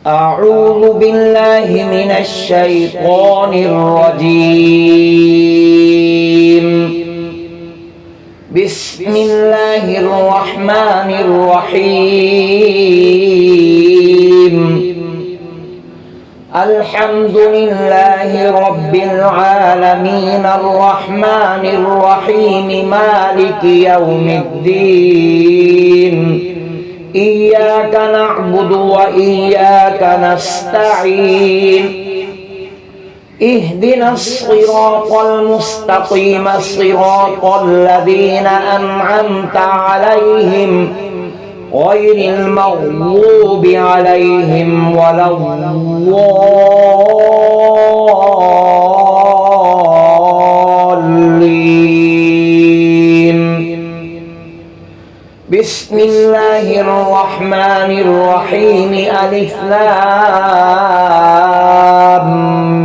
أعوذ بالله من الشيطان الرجيم. بسم الله الرحمن الرحيم. الحمد لله رب العالمين الرحمن الرحيم مالك يوم الدين. إياك نعبد وإياك نستعين. اهدنا الصراط المستقيم صراط الذين أنعمت عليهم غير المغضوب عليهم ولا الضالين. بسم الله الرحمن الرحيم. ألف لام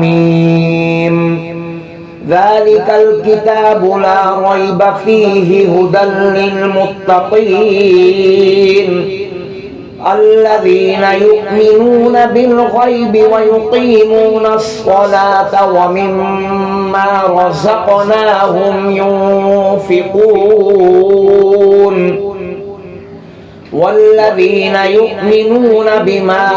ميم. ذلك الكتاب لا ريب فيه هدى للمتقين الذين يؤمنون بالغيب ويقيمون الصلاة ومما رزقناهم ينفقون والذين يؤمنون بما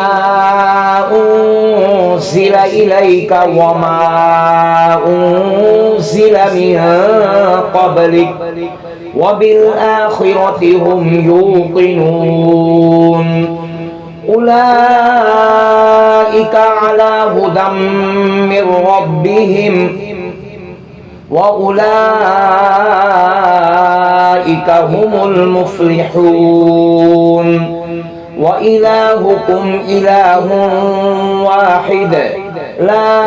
أنزل إليك وما أنزل من قبلك وبالآخرة هم يوقنون. أولئك على هدى من ربهم وأولئك هم المفلحون. وإلهكم إله واحد لا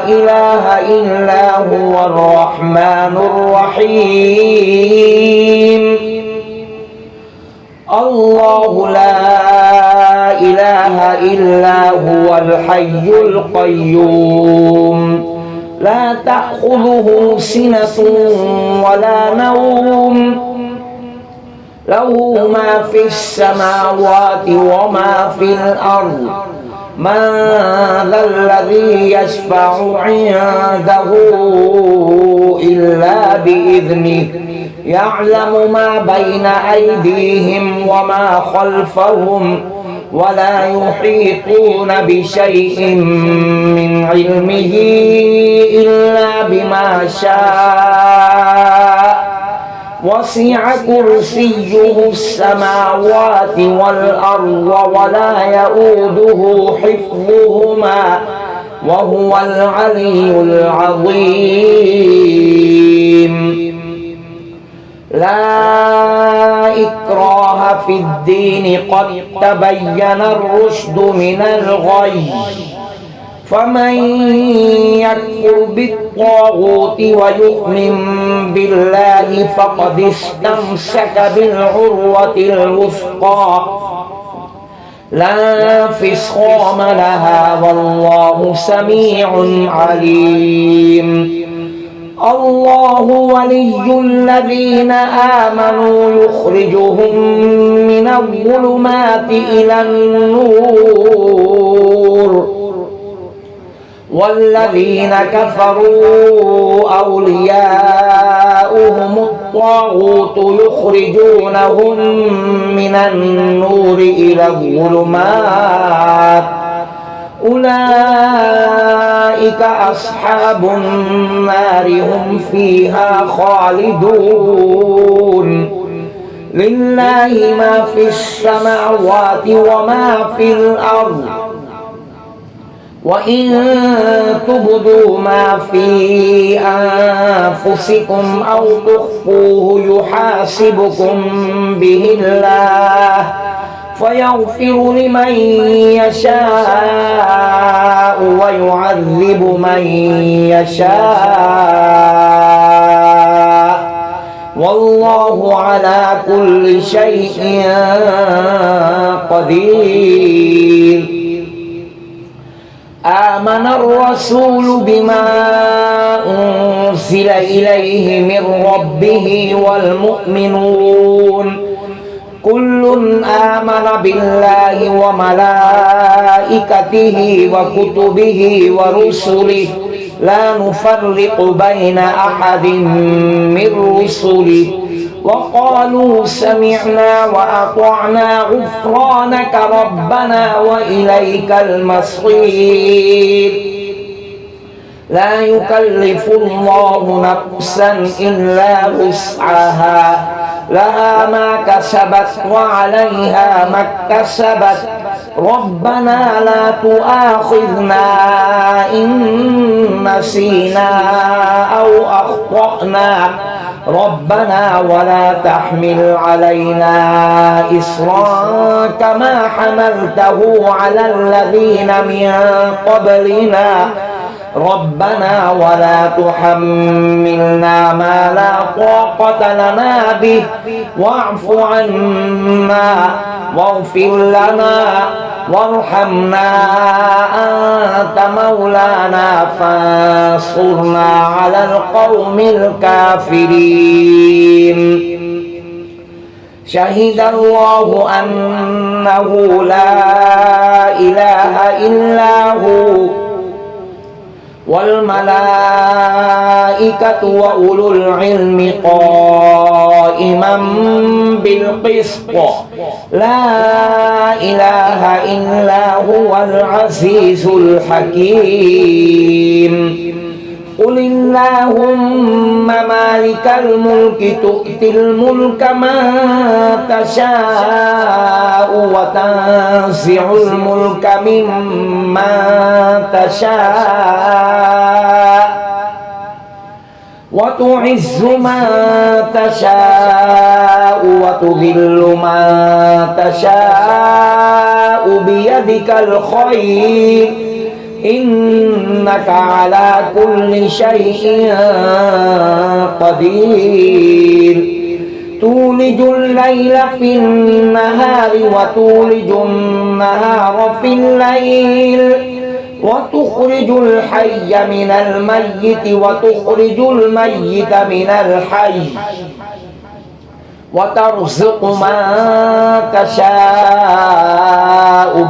إله إلا هو الرحمن الرحيم. الله لا إله إلا هو الحي القيوم لا تأخذه سنة ولا نوم له ما في السماوات وما في الأرض. من ذا الذي يشفع عنده إلا بإذنه يعلم ما بين أيديهم وما خلفهم ولا يحيطون بشيء من علمه إلا بما شاء. وسع كرسيه السماوات والأرض ولا يؤوده حفظهما وهو العلي العظيم. لا إكراه في الدين قد تبين الرشد من الغي. فمن يكفر بالطاغوت ويؤمن بالله فقد استمسك بالعروة الوثقى لا انفصام لها والله سميع عليم. الله ولي الذين آمنوا يخرجهم من الظلمات إلى النور والذين كفروا أولياؤهم الطاغوت يخرجونهم من النور إلى الظلمات. أولئك أصحاب النار هم فيها خالدون. لله ما في السماوات وما في الأرض وإن تبدوا ما في أنفسكم أو تخفوه يحاسبكم به الله فيغفر لمن يشاء ويعذب من يشاء والله على كل شيء قدير. آمن الرسول بما أنزل إليه من ربه والمؤمنون كل آمن بالله وملائكته وكتبه ورسله لا نفرق بين أحد من رسله وقالوا سمعنا وأطعنا غفرانك ربنا وإليك المصير لا يكلف الله نفسا إلا وسعها لها ما كسبت وعليها ما اكتسبت ربنا لا تؤاخذنا إن نسينا أو أخطأنا ربنا ولا تحمل علينا إصرا كما حملته على الذين من قبلنا ربنا ولا تحملنا ما لا طاقة لنا به واعف عنا واغفر لنا وارحمنا أنت مولانا فانصرنا على القوم الكافرين شهد الله أنه لا إله إلا هو والملائكة وأولو العلم قائما بالقسط لا إله إلا هو العزيز الحكيم قل اللهم مالك الملك تؤتي الملك من تشاء وتنزع الملك ممن تشاء وتعز من تشاء وتذل من تشاء بيدك الخير إنك على كل شيء قدير تولج الليل في النهار وتولج النهار في الليل وتخرج الحي من الميت وتخرج الميت من الحي وترزق من تشاء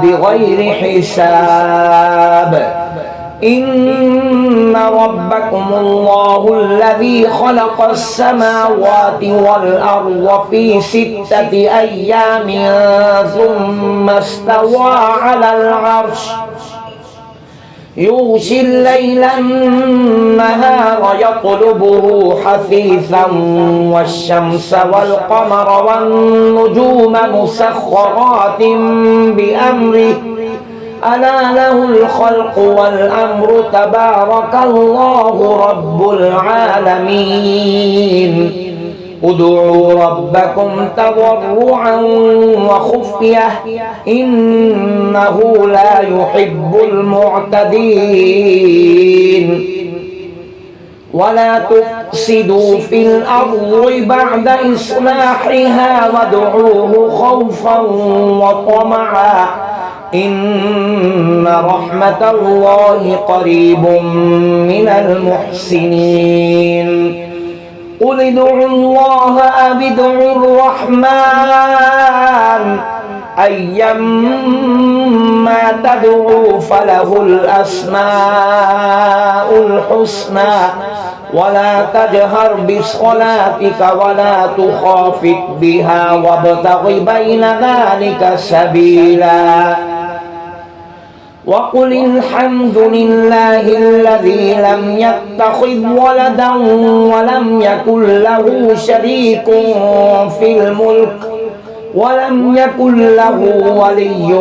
بغير حساب إن ربكم الله الذي خلق السماوات والأرض في 6 أيام ثم استوى على العرش يغشي الليل النهار يطلبه حثيثا والشمس والقمر والنجوم مسخرات بأمره ألا له الخلق والأمر تبارك الله رب العالمين ادعوا ربكم تضرعا وخفية إنه لا يحب المعتدين ولا تفسدوا في الأرض بعد إصلاحها وادعوه خوفا وطمعا إن رحمة الله قريب من المحسنين قل ادعوا الله أو ادعوا الرحمن أيما تدعوا فله الأسماء الحسنى ولا تجهر بصلاتك ولا تخافت بها وابتغ بين ذلك سبيلا وقل الحمد لله الذي لم يتخذ ولدا ولم يكن له شريك في الملك ولم يكن له ولي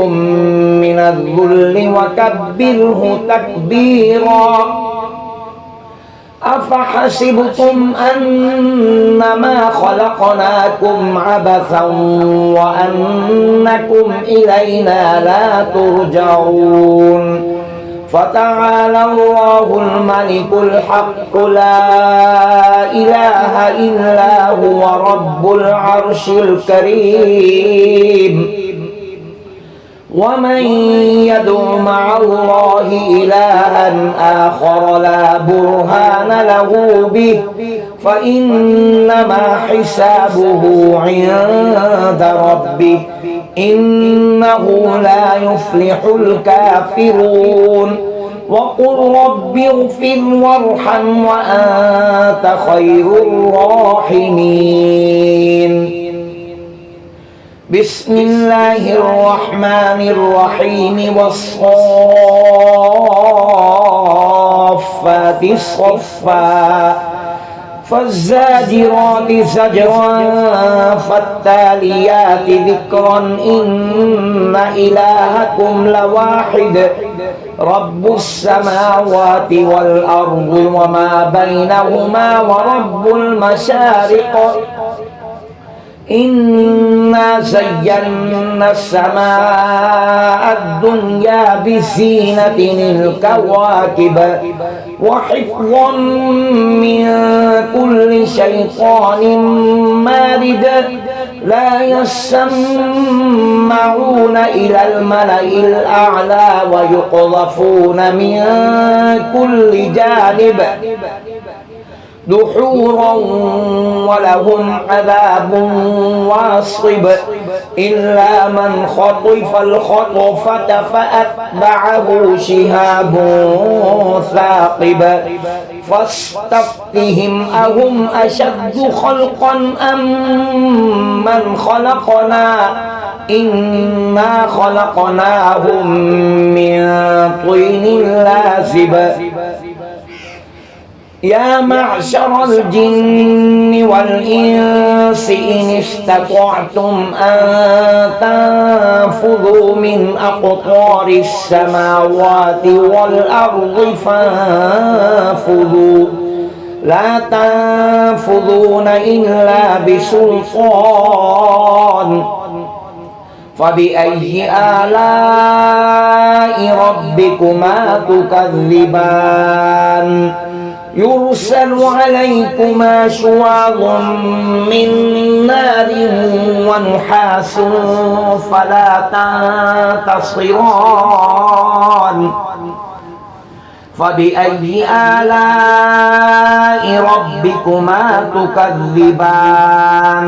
من الذل وكبره تكبيرا أفحسبتم أنما خلقناكم عبثا وأنكم إلينا لا ترجعون فتعالى الله الملك الحق لا إله إلا هو رب العرش الكريم ومن يدع مع الله إلها آخر لا برهان له به فإنما حسابه عند ربه إنه لا يفلح الكافرون وقل رب اغفر وارحم وأنت خير الراحمين بسم الله الرحمن الرحيم والصافات صفا فالزاجرات زجرا فالتاليات ذكرا إن إلهكم لواحد رب السماوات والأرض وما بينهما ورب المشارق إنا زينا السماء الدنيا بزينة الكواكب وحفظا من كل شيطان مارد لا يسمعون إلى الملأ الأعلى ويقذفون من كل جانب دحورا ولهم عذاب واصب إلا من خطف الخطفة فأتبعه شهاب ثاقب فاستفتهم أهم أشد خلقا أم من خلقنا إنا خلقناهم من طين لازب يا معشر الجن والإنس إن استطعتم أن تنفذوا من أقطار السماوات والأرض فانفذوا لا تنفذون إلا بسلطان فبأي آلاء ربكما تكذبان يرسل عليكما شواظ من نار ونحاس فلا تنتصران فبأي آلاء ربكما تكذبان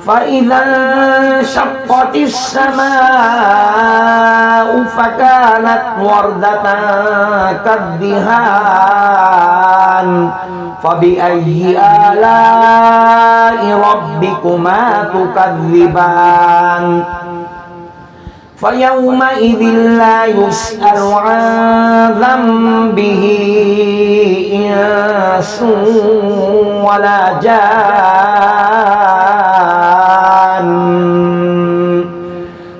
فإذا انشقت السماء فكانت وردة كالدهان فبأي آلاء ربكما تكذبان فيومئذ لا يسأل عن ذنبه إنس ولا جان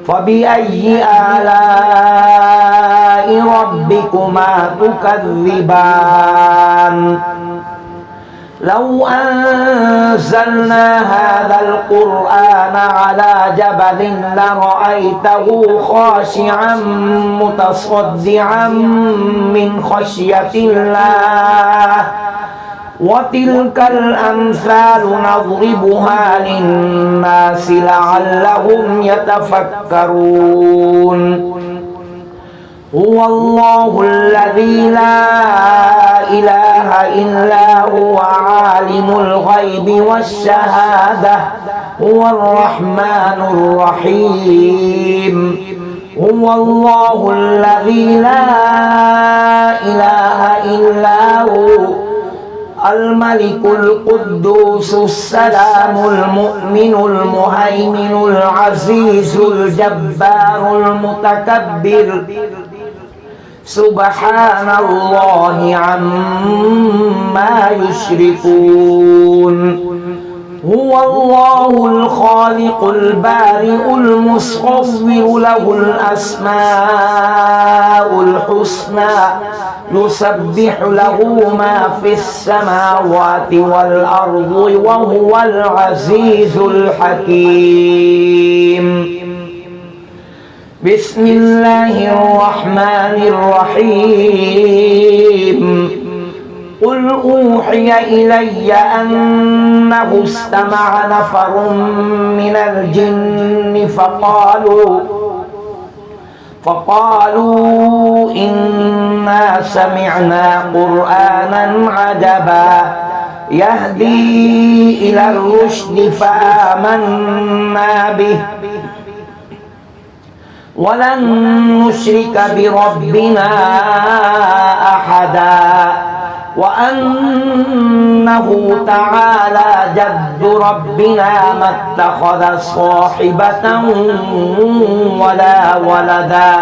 فبأي آلاء ربكما تكذبان لو أنزلنا هذا القرآن على جبل لرأيته خاشعا متصدعا من خشية الله وتلك الأمثال نضربها للناس لعلهم يتفكرون هو الله الذي لا إله إلا هو عالم الغيب والشهادة هو الرحمن الرحيم هو الله الذي لا إله إلا هو الملك القدوس السلام المؤمن المهيمن العزيز الجبار المتكبر سبحان الله عما يشركون هو الله الخالق البارئ المصور له الأسماء الحسنى يسبح له ما في السماوات والأرض وهو العزيز الحكيم بسم الله الرحمن الرحيم قل أوحي إلي أنه استمع نفر من الجن فقالوا إنا سمعنا قرآنا عجبا يهدي إلى الرشد فآمنا به ولن نشرك بربنا أحدا وأنه تعالى جد ربنا ما اتخذ صاحبة ولا ولدا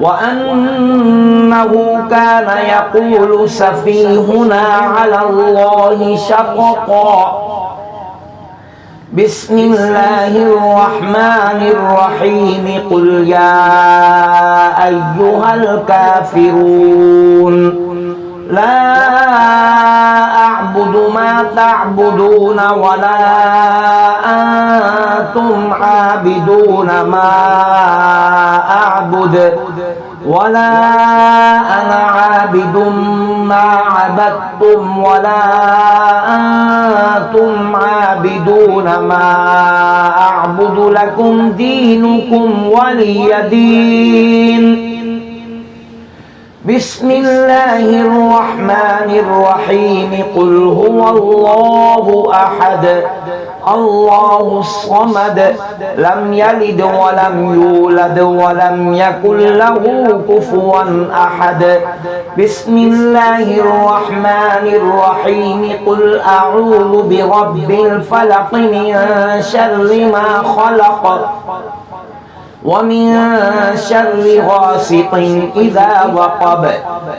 وأنه كان يقول سفيهنا على الله شططا بسم الله الرحمن الرحيم قل يا أيها الكافرون لا أعبد ما تعبدون ولا أنتم عابدون ما أعبد ولا أنا عابد ما عبدتم ولا أنتم عابدون ما أعبد لكم دينكم ولي دين بسم الله الرحمن الرحيم قل هو الله أحد الله الصمد لم يلد ولم يولد ولم يكن له كفوا أحد بسم الله الرحمن الرحيم قل أعوذ برب الفلق من شر ما خلق ومن شر غاسق إذا وقب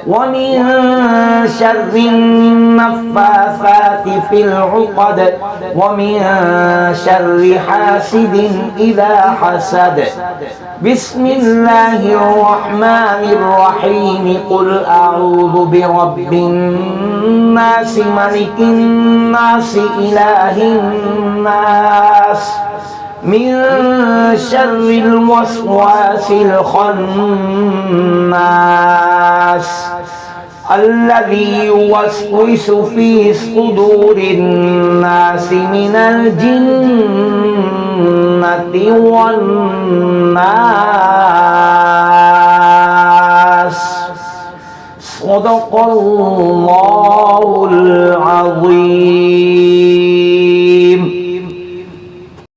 ومن شر النفاثات في العقد ومن شر حاسد إذا حسد بسم الله الرحمن الرحيم قل أعوذ برب الناس ملك الناس إله الناس من شر الوسواس الخناس الذي يوسوس في صدور الناس من الجنة والناس صدق الله العظيم